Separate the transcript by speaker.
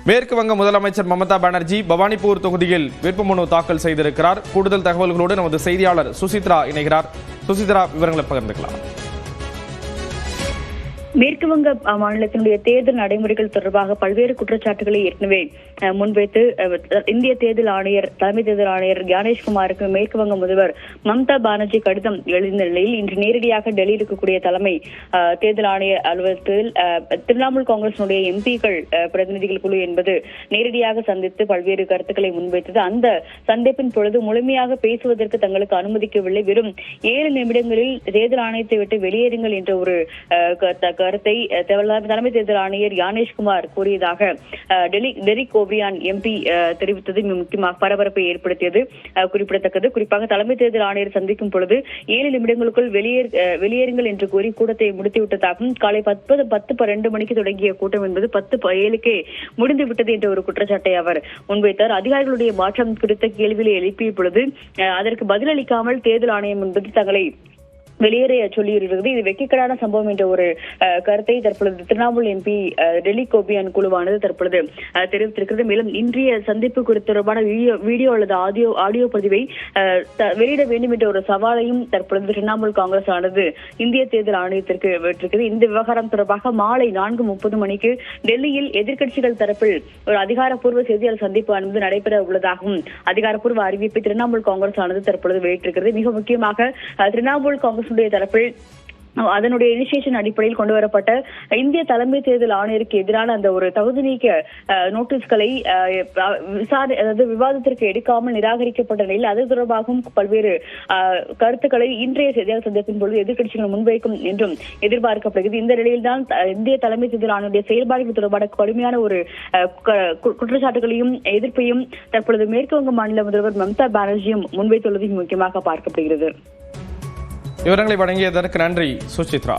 Speaker 1: மேற்கு வங்க முதலமைச்சர் மமதா பானர்ஜி பவானிபூர் தொகுதியில் வேட்புமனு தாக்கல் செய்திருக்கிறார். கூடுதல் தகவல்களோடு நமது செய்தியாளர் சுசித்ரா இணைகிறார். சுசித்ரா, விவரங்களை பகிர்ந்துக்கலாம்.
Speaker 2: மேற்கு வங்க மாநிலத்தினுடைய தேர்தல் நடைமுறைகள் தொடர்பாக பல்வேறு குற்றச்சாட்டுகளை ஏற்கனவே முன்வைத்து இந்திய தேர்தல் ஆணையர், தலைமை தேர்தல் ஆணையர் ஞானேஷ்குமாருக்கு மேற்கு வங்க முதல்வர் மம்தா பானர்ஜி கடிதம் எழுந்த நிலையில் இன்று நேரடியாக டெல்லியில் இருக்கக்கூடிய தலைமை தேர்தல் ஆணையர் அலுவலகத்தில் திரிணாமுல் காங்கிரசினுடைய எம்பிக்கள் பிரதிநிதிகள் குழு என்பது நேரடியாக சந்தித்து பல்வேறு கருத்துக்களை முன்வைத்தது. அந்த சந்திப்பின் பொழுது முழுமையாக பேசுவதற்கு தங்களுக்கு அனுமதிக்கவில்லை. வெறும் 7 நிமிடங்களில் தேர்தல் ஆணையத்தை விட்டு வெளியேறுங்கள் என்ற ஒரு கருத்தை தலைமை தேர்தல் ஆணையர் ஞானேஷ்குமார் கூறியதாக டெரிக் ஓபிரியான் எம்பி தெரிவித்தது முக்கியமாக பரபரப்பை ஏற்படுத்தியது குறிப்பிடத்தக்கது. குறிப்பாக தலைமை தேர்தல் ஆணையர் சந்திக்கும் பொழுது 7 நிமிடங்களுக்குள் வெளியேறுங்கள் என்று கூறி கூட்டத்தை முடித்துவிட்டதாகவும் காலை 10:02 மணிக்கு தொடங்கிய கூட்டம் என்பது 10:07க்கே முடிந்துவிட்டது என்ற ஒரு குற்றச்சாட்டை அவர் முன்வைத்தார். அதிகாரிகளுடைய மாற்றம் குறித்த கேள்வியை எழுப்பிய பொழுது அதற்கு பதிலளிக்காமல் தேர்தல் ஆணையம் என்பது தங்களை வெளியேற சொல்லியிருக்கிறது. இது வெட்கக்கேடான சம்பவம் என்ற ஒரு கருத்தை தற்பொழுது திரிணாமுல் எம்பி டெரிக் ஓபிரியான் குழுவானது தற்பொழுது தெரிவித்திருக்கிறது. மேலும் இன்றைய சந்திப்பு குறித்த தொடர்பான வீடியோ அல்லது ஆடியோ பதிவை வெளியிட வேண்டும் என்ற ஒரு சவாலையும் தற்பொழுது திரிணாமுல் காங்கிரஸ் ஆனது இந்திய தேர்தல் ஆணையத்திற்கு விட்டிருக்கிறது. இந்த விவகாரம் தொடர்பாக மாலை 4:30 மணிக்கு டெல்லியில் எதிர்க்கட்சிகள் தரப்பில் ஒரு அதிகாரப்பூர்வ செய்தியாளர் சந்திப்பு என்பது நடைபெற உள்ளதாகவும் அதிகாரப்பூர்வ அறிவிப்பை திரிணாமுல் காங்கிரஸ் ஆனது தற்பொழுது வெளியிட்டிருக்கிறது. மிக முக்கியமாக திரிணாமுல் காங்கிரஸ் தரப்பில் அதனுடைய இனிஷியேஷன் அடிப்படையில் கொண்டு வரப்பட்ட இந்திய தலைமை தேர்தல் ஆணையருக்கு எதிரான அந்த ஒரு தகுதி நீக்க நோட்டீஸ்களை விவாதத்திற்கு எடுக்காமல் நிராகரிக்கப்பட்ட நிலையில் அது தொடர்பாகவும் பல்வேறு கருத்துக்களை இன்றைய செய்தியாளர் சந்திப்பின் பொழுது எதிர்க்கட்சிகள் முன்வைக்கும் என்றும் எதிர்பார்க்கப்படுகிறது. இந்த நிலையில்தான் இந்திய தலைமை தேர்தல் ஆணையருடைய செயல்பாடுகள் தொடர்பான கடுமையான ஒரு குற்றச்சாட்டுகளையும் எதிர்ப்பையும் தற்பொழுது மேற்கு வங்க மாநில முதல்வர் மம்தா பானர்ஜியும் முன்வைத்துள்ளது முக்கியமாக பார்க்கப்படுகிறது.
Speaker 1: விவரங்களை வழங்கியதற்கு நன்றி சுசித்ரா.